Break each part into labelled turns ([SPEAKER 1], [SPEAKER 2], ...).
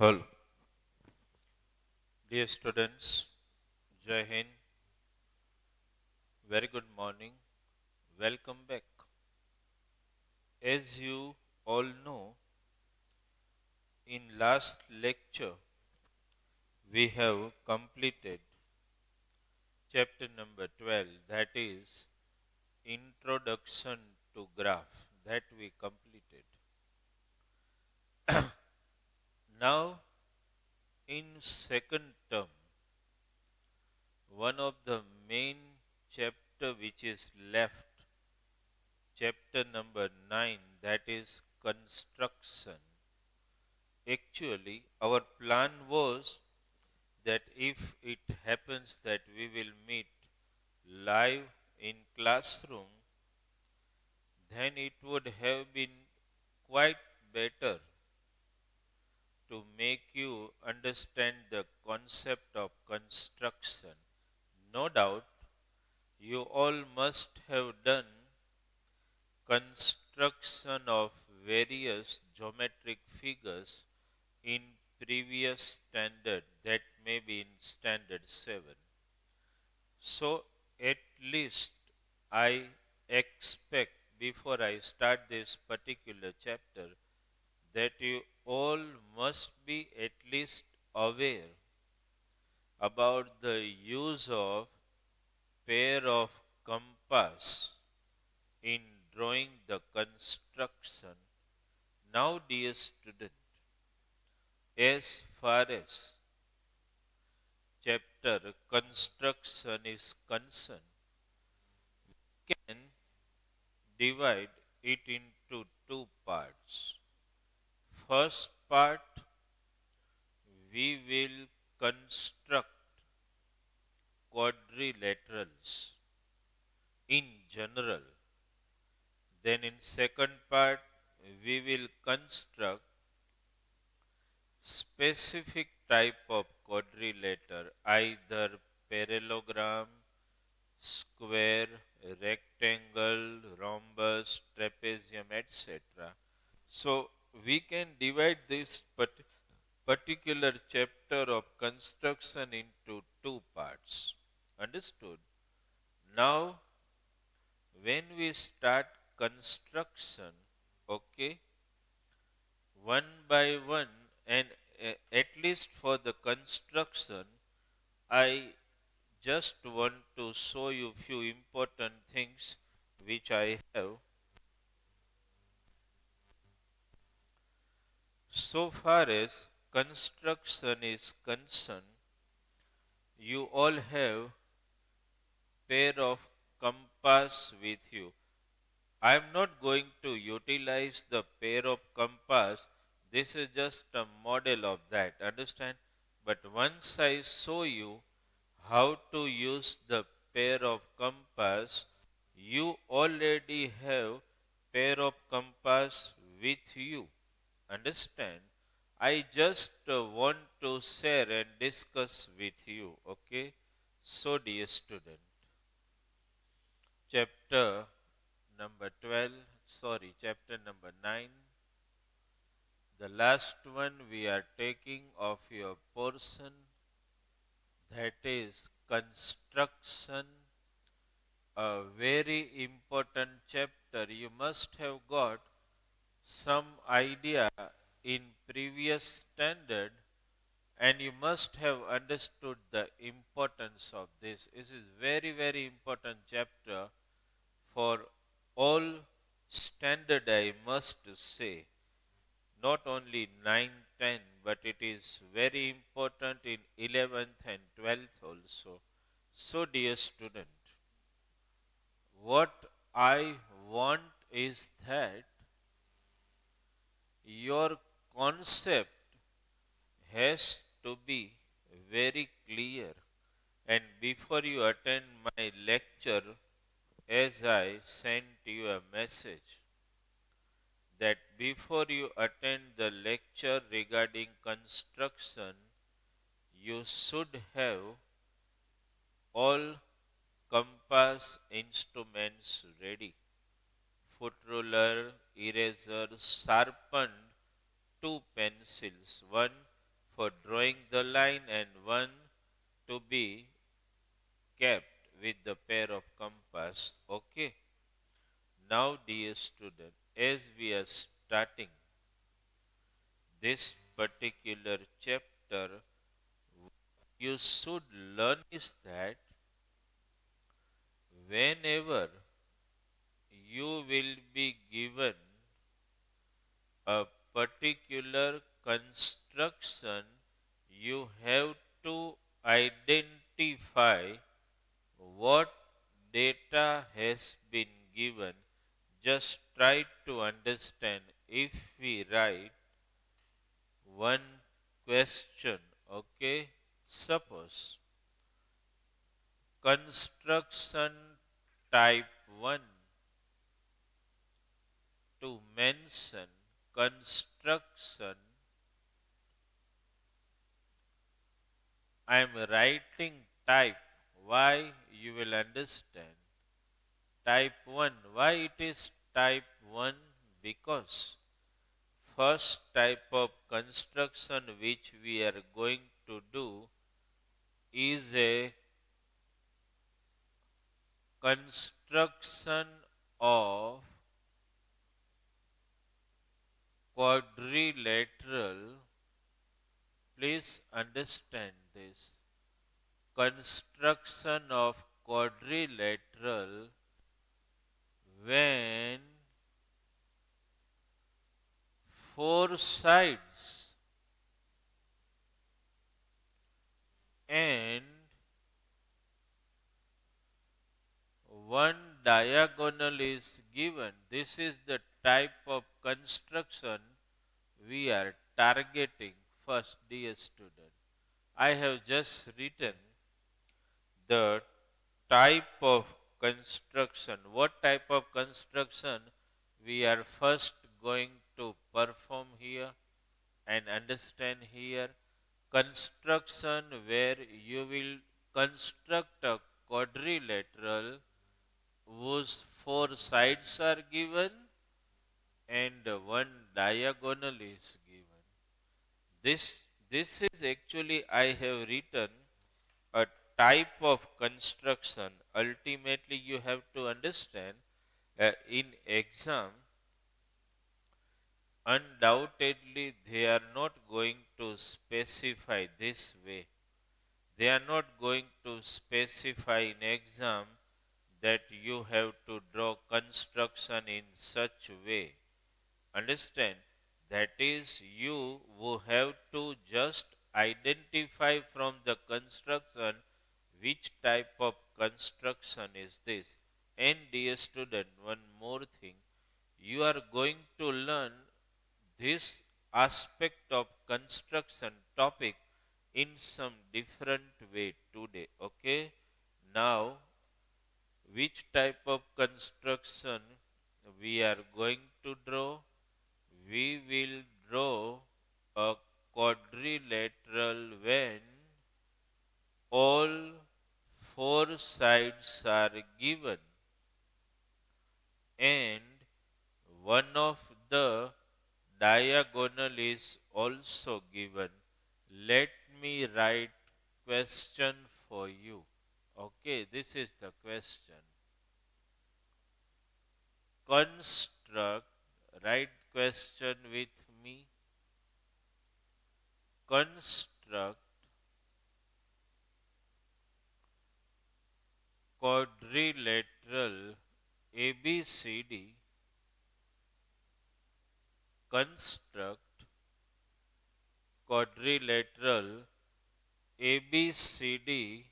[SPEAKER 1] Hello. Dear students, Jai Hind, very good morning. Welcome back. As you all know, in last lecture we have completed chapter number 12, that is Introduction to Graph, that we completed. Now in second term, one of the main chapter which is left, chapter number 9, that is construction. Actually, our plan was that if it happens that we will meet live in classroom, then it would have been quite better to make you understand the concept of construction. No doubt, you all must have done construction of various geometric figures in previous standard, that may be in standard 7. So at least I expect before I start this particular chapter that you all must be at least aware about the use of pair of compass in drawing the construction. Now, dear student, as far as chapter construction is concerned, we can divide it into two parts. First part, we will construct quadrilaterals in general. Then in second part, we will construct specific type of quadrilateral, either parallelogram, square, rectangle, rhombus, trapezium, etc. So we can divide this particular chapter of construction into two parts. Understood? Now, when we start construction, okay, one by one, and at least for the construction, I just want to show you few important things which I have. So far as construction is concerned, you all have pair of compass with you. I am not going to utilize the pair of compass. This is just a model of that. Understand? But once I show you how to use the pair of compass, you already have pair of compass with you. Understand? I just want to share and discuss with you. Okay? So, dear student, chapter number 12, chapter number 9, the last one we are taking of your portion, that is construction, a very important chapter. You must have got some idea in previous standard, and you must have understood the importance of this. This is very, very important chapter for all standard, I must say. Not only 9, 10, but it is very important in 11th and 12th also. So, dear student, what I want is that your concept has to be very clear. And before you attend my lecture, as I sent you a message, that before you attend the lecture regarding construction, you should have all compass instruments ready. Foot ruler, eraser, sharpened two pencils, one for drawing the line and one to be kept with the pair of compass. Okay. Now, dear student, as we are starting this particular chapter, you should learn is that whenever you will be given a particular construction, you have to identify what data has been given. Just try to understand if we write one question, okay? Suppose construction type 1 to mention construction, I am writing type. Why? You will understand. Type 1. Why it is type 1? Because first type of construction which we are going to do is a construction of quadrilateral. Please understand this. Construction of quadrilateral when four sides and one diagonal is given. This is the type of construction we are targeting first, dear student. I have just written the type of construction. What type of construction we are first going to perform here and understand here? Construction where you will construct a quadrilateral whose four sides are given and one diagonal is given. This is actually I have written a type of construction. Ultimately, you have to understand in exam, undoubtedly they are not going to specify this way. They are not going to specify in exam that you have to draw construction in such way. Understand? That is, you will have to just identify from the construction which type of construction is this. And dear student, one more thing, you are going to learn this aspect of construction topic in some different way today. Okay? Now, which type of construction we are going to draw? We will draw a quadrilateral when all four sides are given and one of the diagonal is also given. Let me write question for you. Okay, this is the question. Construct, write question with me. Construct quadrilateral ABCD. Construct quadrilateral ABCD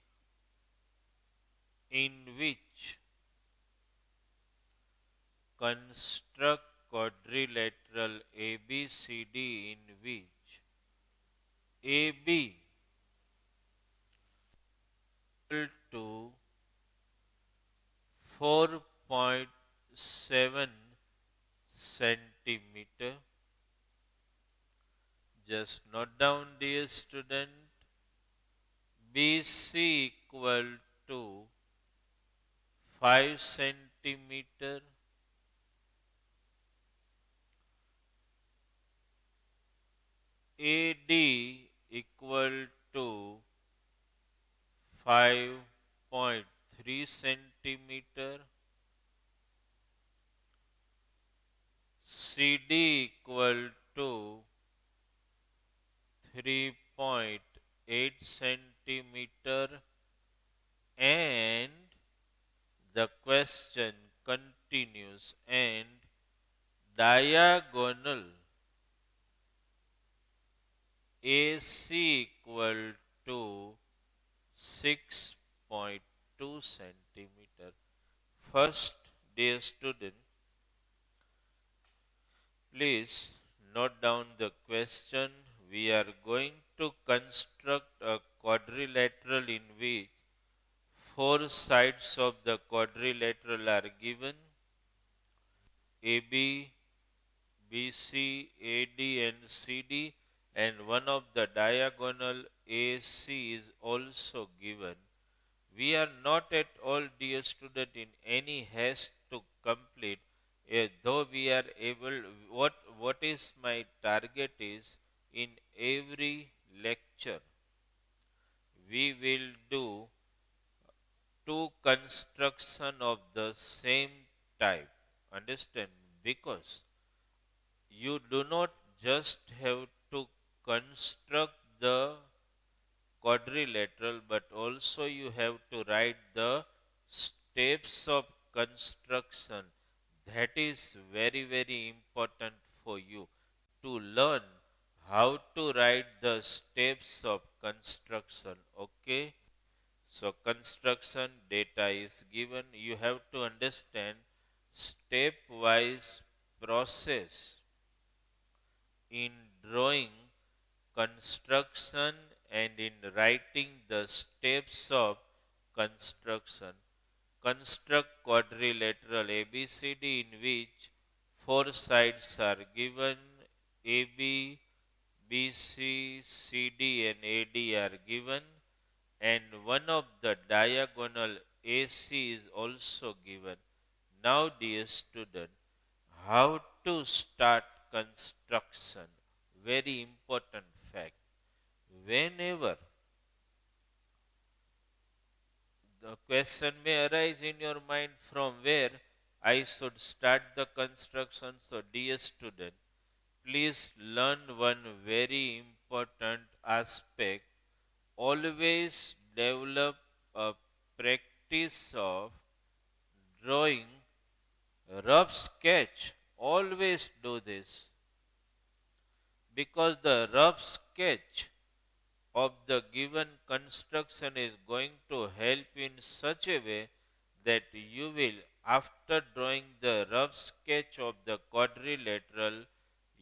[SPEAKER 1] in which construct quadrilateral ABCD in which AB equal to 4.7 centimeter. Just note down, dear student. BC equal to 5 centimeter. AD equal to 5.3 centimeter, CD equal to 3.8 centimeter, and the question continues, and diagonal AC equal to 6.2 centimeter. First, dear student, please note down the question. We are going to construct a quadrilateral in which four sides of the quadrilateral are given: AB, BC, AD, and CD, and one of the diagonal AC is also given. We are not at all, dear student, in any haste to complete, though we are able. What is my target is, in every lecture we will do two construction of the same type. Understand? Because you do not just have to construct the quadrilateral, but also you have to write the steps of construction. That is very, very important for you to learn how to write the steps of construction. Okay? So, construction data is given. You have to understand stepwise process in drawing construction and in writing the steps of construction. Construct quadrilateral ABCD in which four sides are given: AB, BC, CD, and AD are given, and one of the diagonal AC is also given. Now, dear student, how to start construction? Very important fact. Whenever the question may arise in your mind from where I should start the construction, so dear student, please learn one very important aspect. Always develop a practice of drawing rough sketch. Always do this, because the rough sketch of the given construction is going to help in such a way that you will, after drawing the rough sketch of the quadrilateral,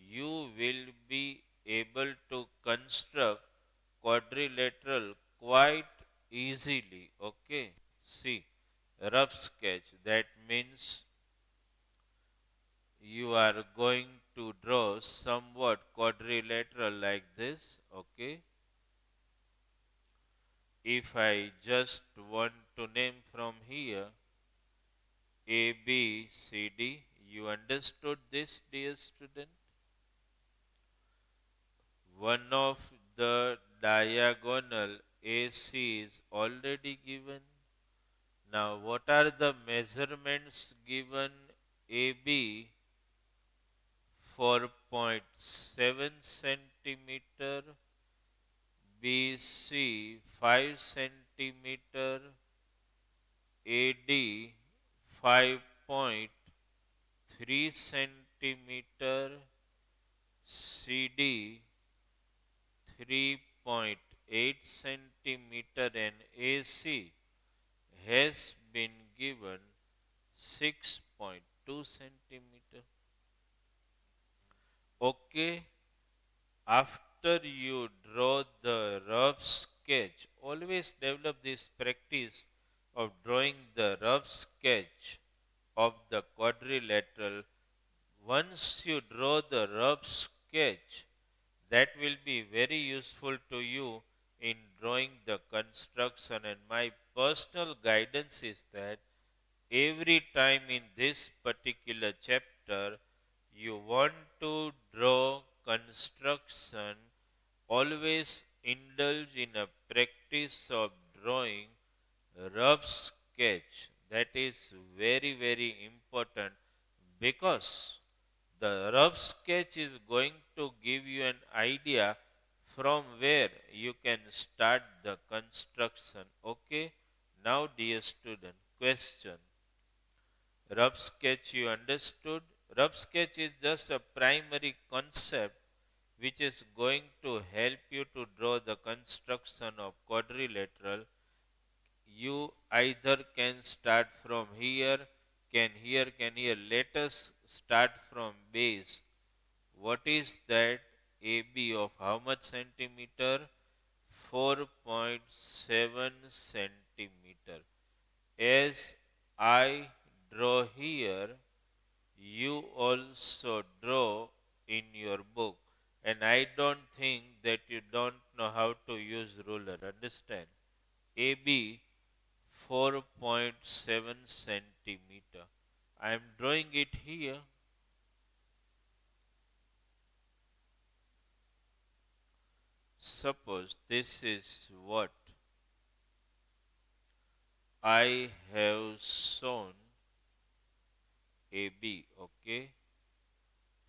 [SPEAKER 1] you will be able to construct quadrilateral quite easily. Okay, see, rough sketch, that means you are going to draw somewhat quadrilateral like this. Okay, if I just want to name from here A, B, C, D, you understood this, dear student? One of the diagonal AC is already given. Now, what are the measurements given? AB 4.7 centimeter, BC 5 centimeter, AD 5.3 centimeter, CD 3.8 centimeter, and AC has been given 6.2 centimeter. Okay, after you draw the rough sketch, always develop this practice of drawing the rough sketch of the quadrilateral. Once you draw the rough sketch, that will be very useful to you in drawing the construction, and my personal guidance is that every time in this particular chapter you want to draw construction, always indulge in a practice of drawing rough sketch. That is very, very important because the rough sketch is going to give you an idea from where you can start the construction. Okay. Now, dear student, question. Rough sketch you understood? Rough sketch is just a primary concept which is going to help you to draw the construction of quadrilateral. You either can start from here, can here. Let us start from base. What is that? AB of how much centimeter? 4.7 centimeter. As I draw here, you also draw in your book. And I don't think that you don't know how to use ruler. Understand? AB 4.7 centimeter. I am drawing it here. Suppose this is what I have shown AB. Okay.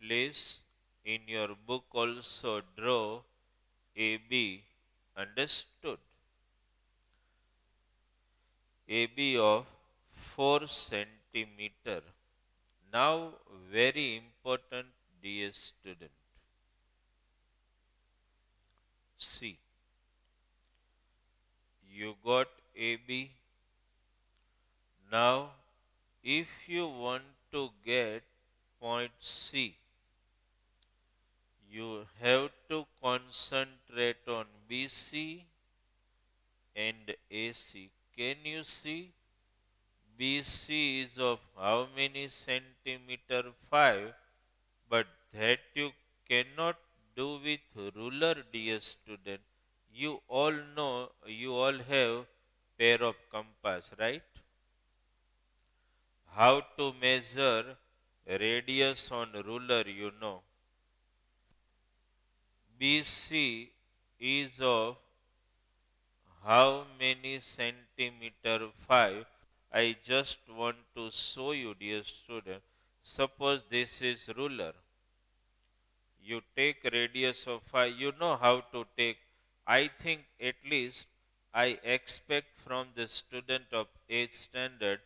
[SPEAKER 1] Please in your book also draw AB. Understood? AB of 4 centimeter. Now, very important, dear student. See, you got AB. Now, if you want to get point C, you have to concentrate on BC and AC. Can you see? BC is of how many centimeter? 5. But that you cannot do with ruler, dear student. You all know, you all have pair of compass, right? How to measure radius on ruler, you know. BC is of how many centimeter? 5. I just want to show you, dear student. Suppose this is ruler. You take radius of 5. You know how to take. I think at least I expect from the student of 8th standard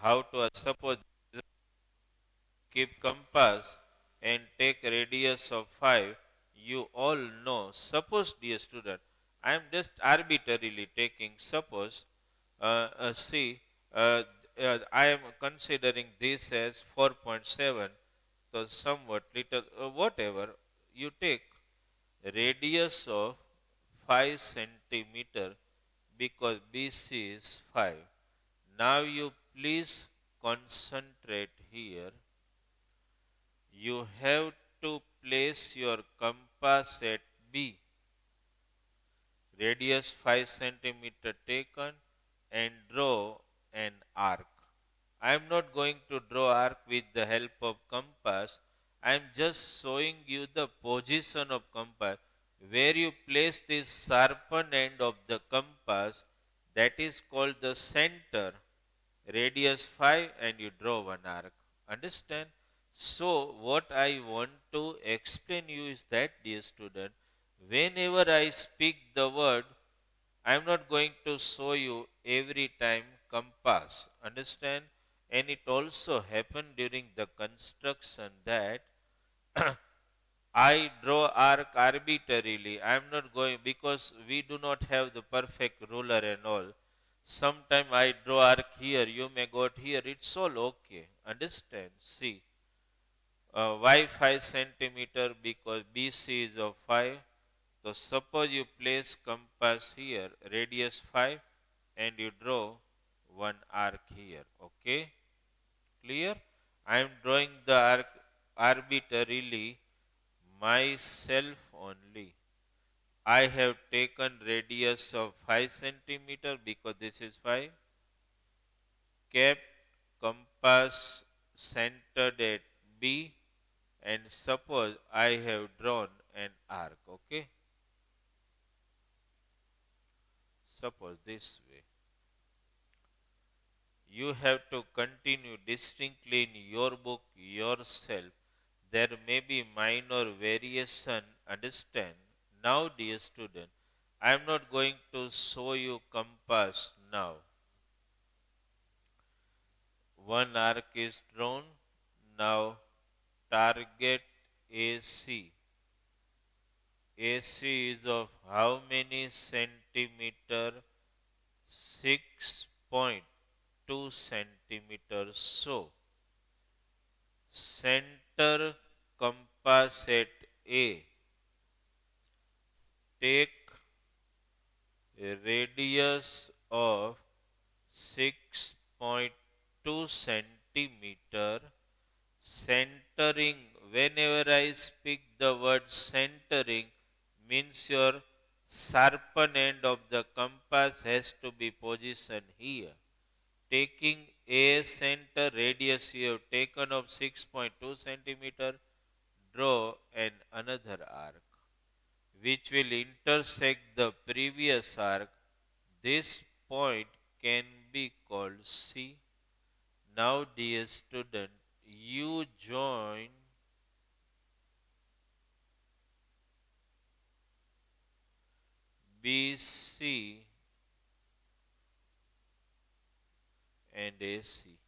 [SPEAKER 1] how to suppose keep compass and take radius of 5. You all know. Suppose, dear student, I am just arbitrarily taking. Suppose, see, I am considering this as 4.7. So, somewhat little, whatever you take radius of 5 centimeter because BC is 5. Now, you please concentrate here. You have to place your compass at B. Radius 5 centimeter taken and draw an arc. I am not going to draw arc with the help of compass. I am just showing you the position of compass. Where you place this sharpened end of the compass, that is called the center. Radius 5 and you draw one arc. Understand? So, what I want to explain you is that, dear student, whenever I speak the word, I am not going to show you every time compass. Understand? And it also happened during the construction that I draw arc arbitrarily. I am not going because we do not have the perfect ruler and all. Sometime I draw arc here, you may go here. It's all okay. Understand? See, why 5 centimeter? Because BC is of 5. So suppose you place compass here, radius 5, and you draw one arc here. Okay? Clear? I am drawing the arc arbitrarily myself only. I have taken radius of 5 centimeter because this is 5. Kept compass centered at B and suppose I have drawn an arc. Okay. Suppose this way. You have to continue distinctly in your book yourself. There may be minor variation, understand. Now, dear student, I am not going to show you compass now. One arc is drawn. Now, target AC. AC is of how many centimeter? 6.2 centimeters. So, center compass at A. Take a radius of 6.2 centimeter. Centering, whenever I speak the word centering, means your sharpen end of the compass has to be positioned here. Taking a center radius you have taken of 6.2 centimeter, draw another arc which will intersect the previous arc. This point can be called C. Now, dear student, you join BC and AC.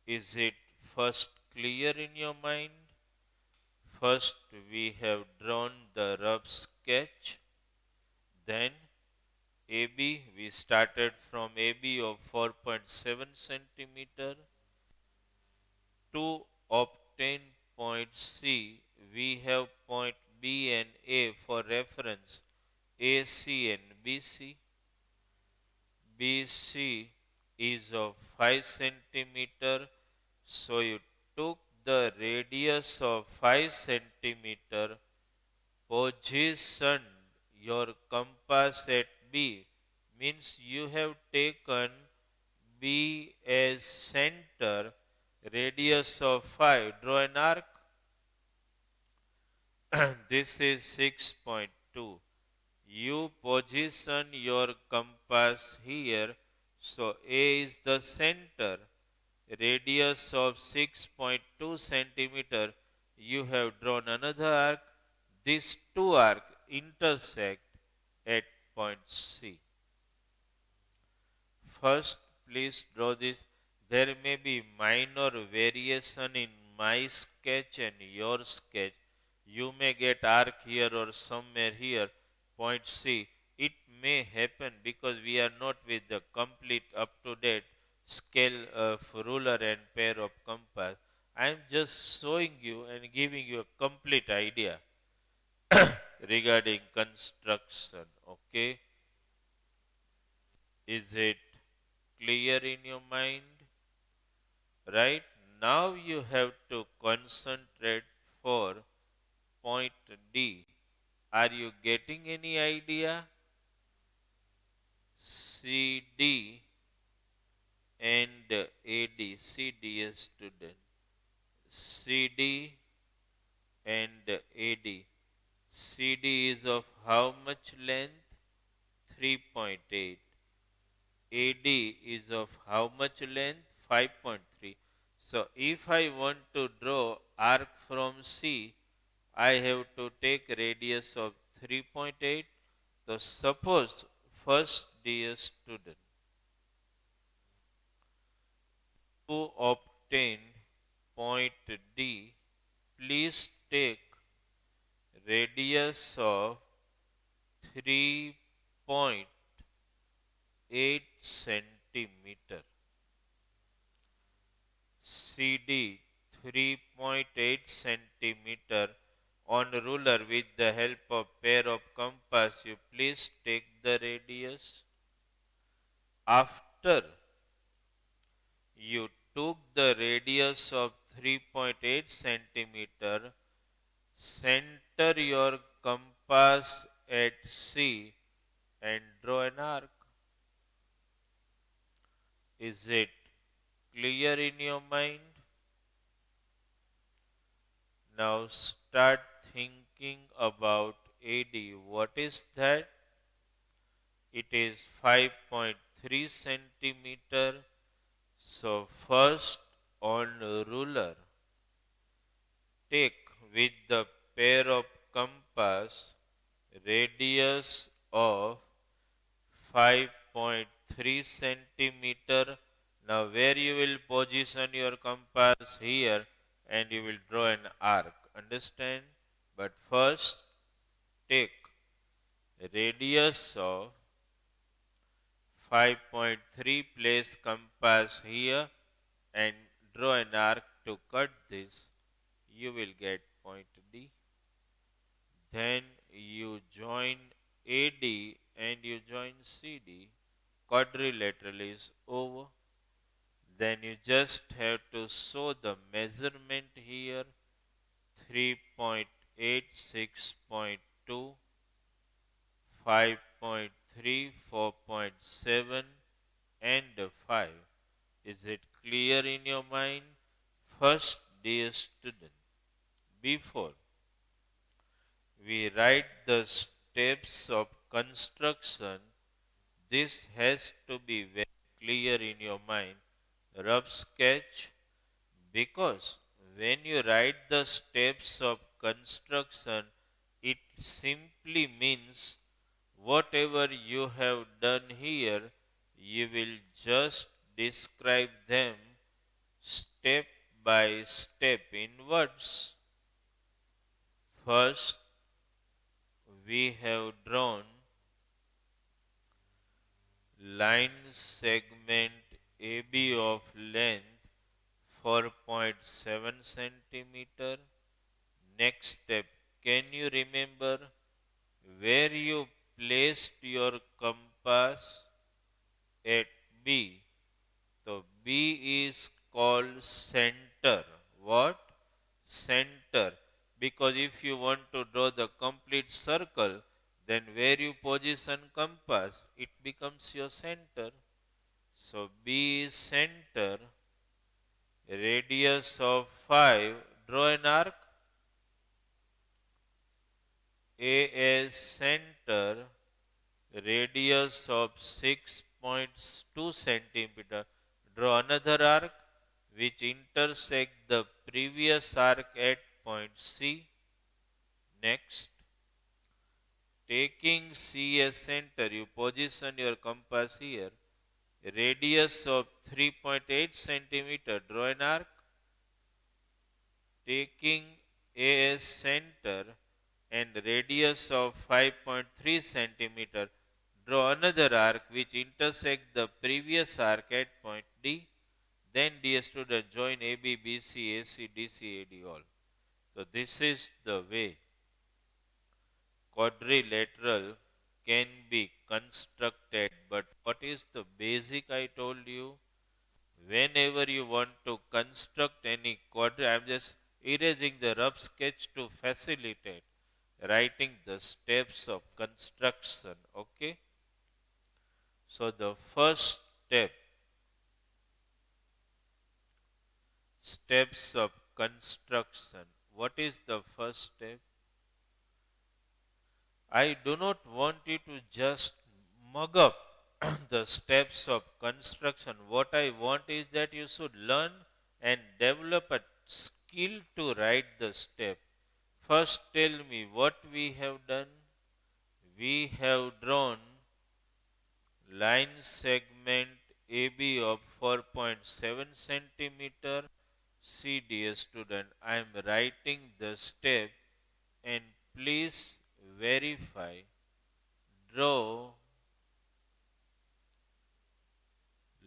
[SPEAKER 1] Is it first clear in your mind? First, we have drawn the rough sketch. Then, AB, we started from AB of 4.7 centimeter. To obtain point C, we have point B and A for reference, AC and BC. BC is of 5 centimeter, so you took the radius of 5 centimeter, positioned your compass at B, means you have taken B as center, radius of 5, draw an arc. This is 6.2. You position your compass here, so A is the center, radius of 6.2 centimeter. You have drawn another arc. These two arcs intersect at point C. First, please draw this. There may be minor variation in my sketch and your sketch. You may get arc here or somewhere here, point C. It may happen because we are not with the complete up-to-date scale of ruler and pair of compass. I am just showing you and giving you a complete idea regarding construction. Okay? Is it clear in your mind? Right? Now you have to concentrate for point D. Are you getting any idea? CD and AD. CD, student. CD and AD. CD is of how much length? 3.8. AD is of how much length? 5.3. So if I want to draw arc from C, I have to take radius of 3.8. So suppose first, dear student, to obtain point D, please take radius of 3.8 centimeter. CD 3.8 centimeter on ruler with the help of pair of compass. You please take the radius. After you took the radius of 3.8 centimeter, center your compass at C and draw an arc. Is it clear in your mind? Now start thinking about AD. What is that? it is 5.3 centimeter. So first on ruler, take with the pair of compass radius of 5.3 centimeter. Now where you will position your compass here and you will draw an arc. Understand? But first take radius of 5.3, place compass here and draw an arc to cut this. You will get point D. Then you join AD and you join CD. Quadrilateral is over. Then you just have to show the measurement here, 3.8, 6.2, 5.3, 4.7 and 5. Is it clear in your mind? First, dear student, before we write the steps of construction, this has to be very clear in your mind. Rough sketch, because when you write the steps of construction, it simply means whatever you have done here, you will just describe them step by step in words. First, we have drawn line segment AB of length 4.7 centimeter. Next step, can you remember where you placed your compass? At B. So B is called center. What? Center. Because if you want to draw the complete circle, then where you position compass, it becomes your center. So B is center, radius of 5, draw an arc. A as center, radius of 6.2 centimeter. Draw another arc which intersect the previous arc at point C. Next, taking C as center, you position your compass here. Radius of 3.8 centimeter, draw an arc. Taking A as center and radius of 5.3 centimeter, draw another arc which intersect the previous arc at point D. Then, dear student, join AB, BC, AC, DC, AD all. So this is the way quadrilateral can be constructed. But what is the basic I told you? Whenever you want to construct any quadrilateral, I am just erasing the rough sketch to facilitate writing the steps of construction. Okay. So the first step, steps of construction. What is the first step? I do not want you to just mug up the steps of construction. What I want is that you should learn and develop a skill to write the step. First, tell me what we have done. We have drawn line segment AB of 4.7 centimeter. See, dear student, I am writing the step and please verify. Draw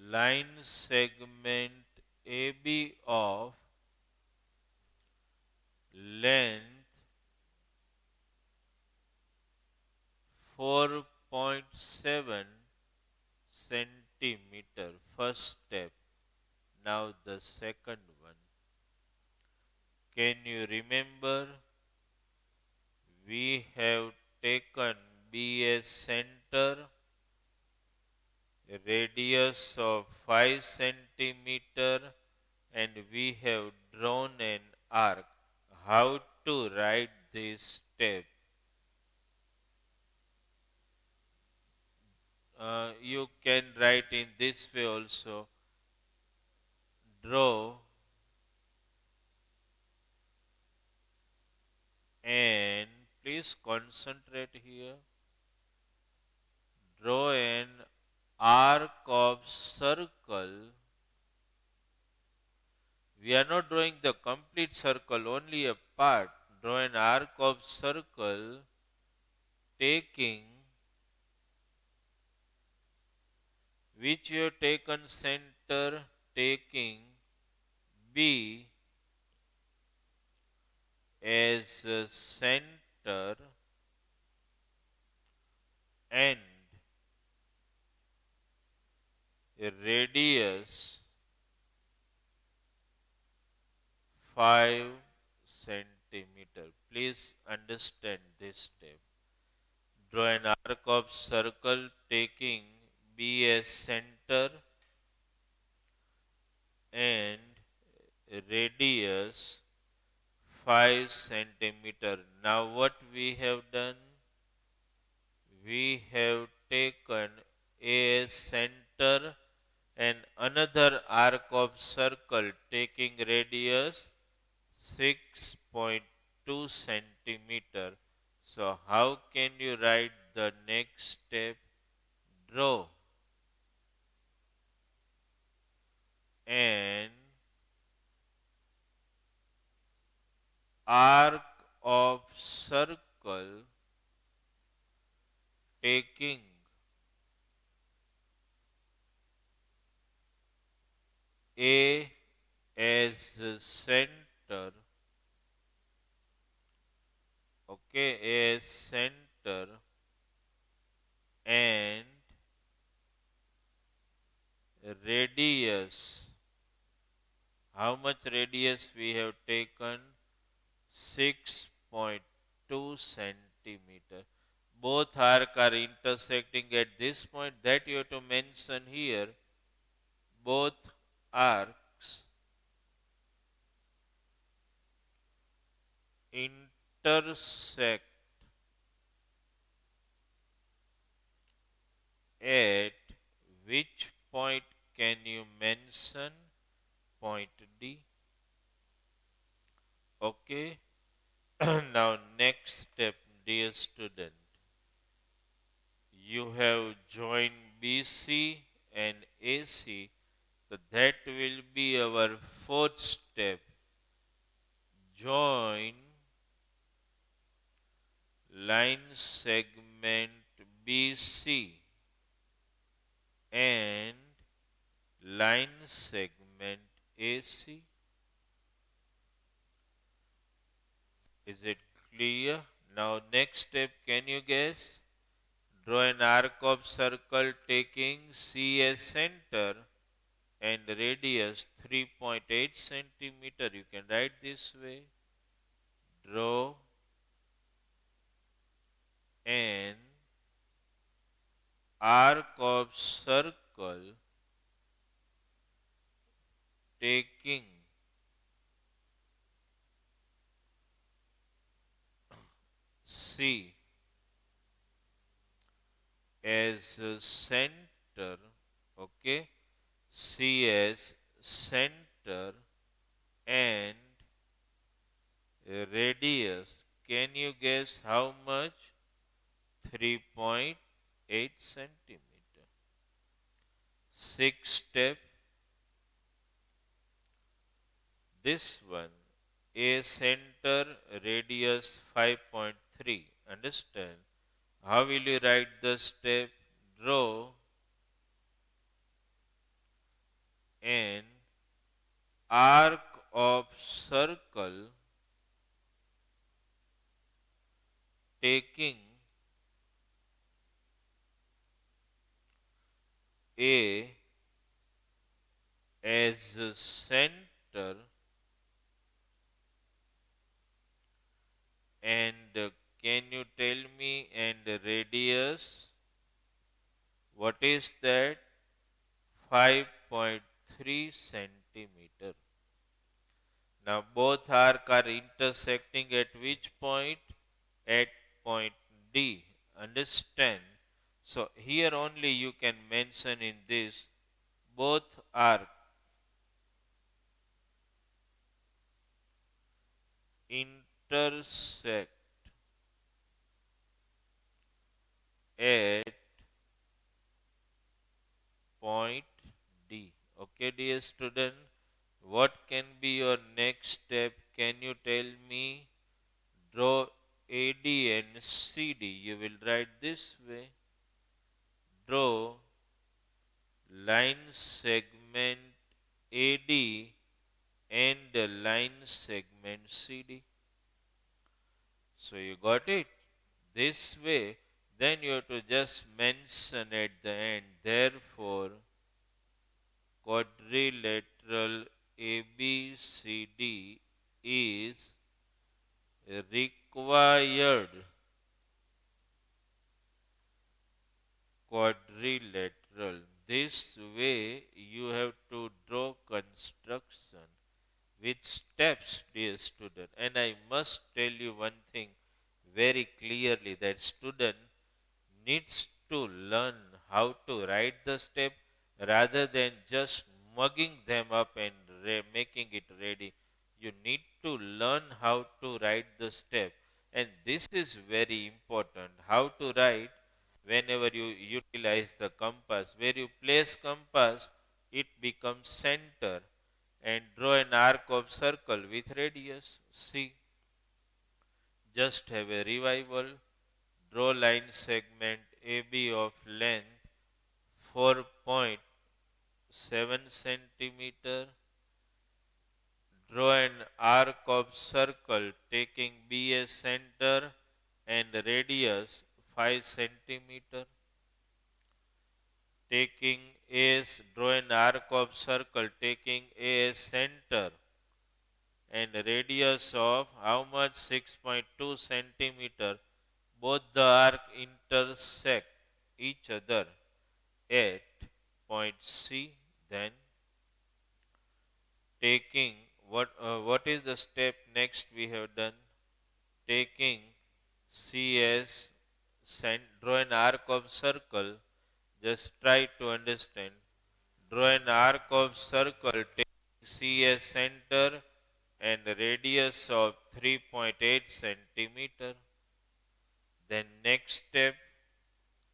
[SPEAKER 1] line segment AB of length 4.7 centimeter. First step. Now the second one. Can you remember? We have taken B as center, radius of 5 centimeter, and we have drawn an arc. How to write this step? this way also. Draw and please concentrate here. Draw an arc of circle. We are not drawing the complete circle, only a part. Draw an arc of circle taking which you have taken center, taking B as a center and a radius 5 centimeter. Please understand this step. Draw an arc of circle taking B as center and radius 5 centimeter. Now what we have done? We have taken A as center and another arc of circle taking radius 6.2 centimeter. So how can you write the next step? Draw an arc of circle taking A as the center, okay, as center and radius. How much radius we have taken? 6.2 centimeter. Both arcs are intersecting at this point. That you have to mention here. Both arcs intersect at which point can you mention? Point D. Okay. Now next step, dear student. You have joined BC and AC. So that will be our fourth step. Join line segment BC and line segment AC. Is it clear? Now next step, can you guess? Draw an arc of circle taking C as center and radius 3.8 centimeter. You can write this way. Draw an arc of circle taking C as a center, okay, C as center and radius. Can you guess how much? 3.8 centimeter. Sixth step, this one, A center, radius 5.3. Understand? How will you write the step? Draw an arc of circle taking A as a center and can you tell me and radius? What is that? 5.3 centimeter. Now both arcs are intersecting at which point? At point D. Understand? So here only you can mention in this both arcs intersect at point D. Okay, dear student, what can be your next step? Can you tell me? Draw AD and CD. You will write this way. Draw line segment AD and the line segment CD. So you got it. This way, then you have to just mention at the end. Therefore, quadrilateral ABCD is required quadrilateral. This way you have to draw construction with steps, dear student. And I must tell you one thing very clearly, that student needs to learn how to write the step rather than just mugging them up and making it ready. You need to learn how to write the step, and this is very important. How to write whenever you utilize the compass. Where you place compass, it becomes center, and draw an arc of circle with radius. See, just have a revival. Draw line segment AB of length 4.7 centimeter. Draw an arc of circle taking B as center and radius 5 centimeter. Taking draw an arc of circle taking A as center and radius of how much? 6.2 centimeter. Both the arc intersect each other at point C. Then taking what is the step next we have done? Taking C as draw an arc of circle. Just try to understand. Draw an arc of circle taking C as center and radius of 3.8 centimeter. Then next step,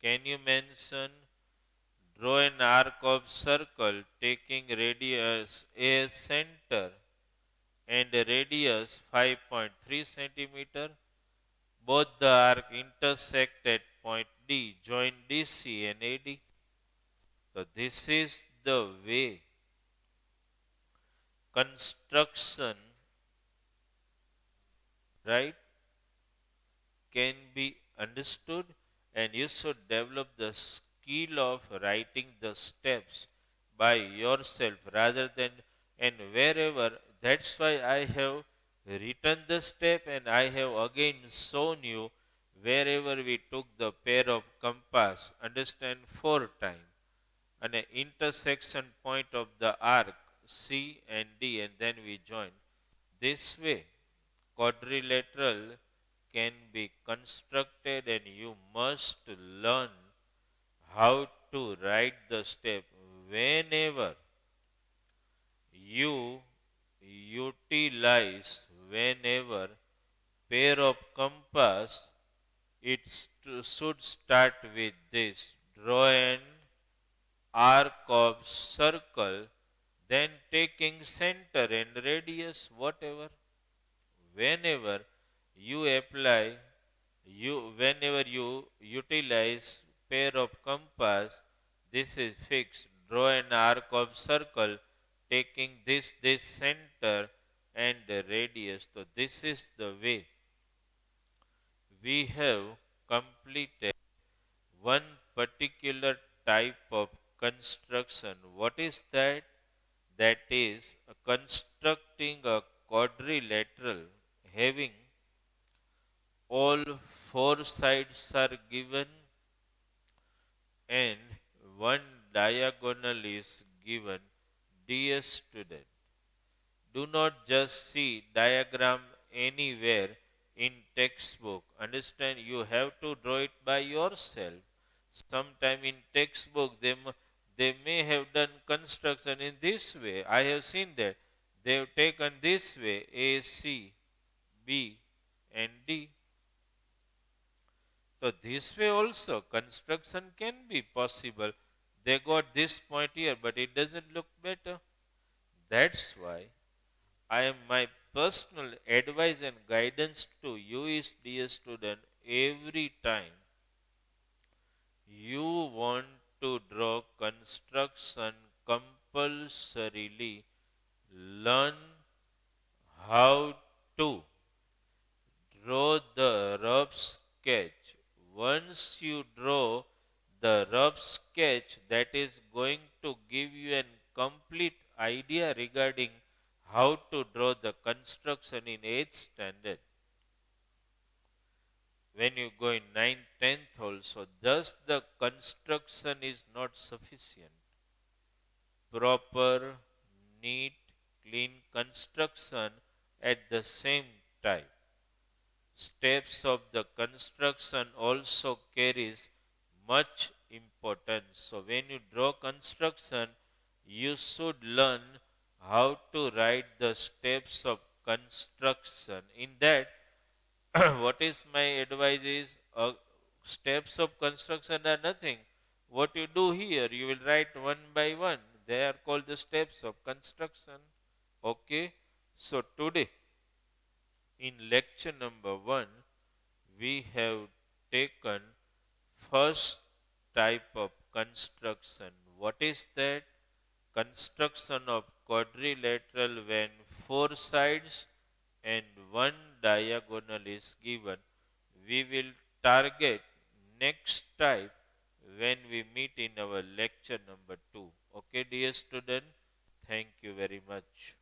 [SPEAKER 1] can you mention? Draw an arc of circle taking radius A center and radius 5.3 centimeter. Both the arc intersect at point D. Join DC and AD. So this is the way construction, right, can be understood, and you should develop the skill of writing the steps by yourself rather than and wherever. That's why I have written the step, and I have again shown you wherever we took the pair of compass, understand, 4 times, and an intersection point of the arc C and D, and then we join. This way quadrilateral can be constructed, and you must learn how to write the step whenever you utilize whenever pair of compass. It should start with this. Draw an arc of circle, then taking center and radius whatever. Whenever you apply, whenever you utilize pair of compass, this is fixed. Draw an arc of circle taking this center and the radius. So this is the way we have completed one particular type of construction. What is that? That is constructing a quadrilateral having all four sides are given and one diagonal is given. Dear student, do not just see diagram anywhere in textbook. Understand, you have to draw it by yourself. Sometime in textbook They may have done construction in this way. I have seen that. They have taken this way A, C, B, and D. So, this way also construction can be possible. They got this point here, but it doesn't look better. That's why my personal advice and guidance to you is, dear student, every time you want to draw construction, compulsorily learn how to draw the rough sketch. Once you draw the rough sketch, that is going to give you a complete idea regarding how to draw the construction in 8th standard. When you go in 9th, 10th also, just the construction is not sufficient. Proper, neat, clean construction at the same time. Steps of the construction also carries much importance. So when you draw construction, you should learn how to write the steps of construction. In that, what is my advice is, steps of construction are nothing. What you do here, you will write one by one. They are called the steps of construction. Okay. So today, in lecture number 1, we have taken first type of construction. What is that? Construction of quadrilateral when four sides and one diagonal is given. We will target next type when we meet in our lecture number 2. Okay, dear student, thank you very much.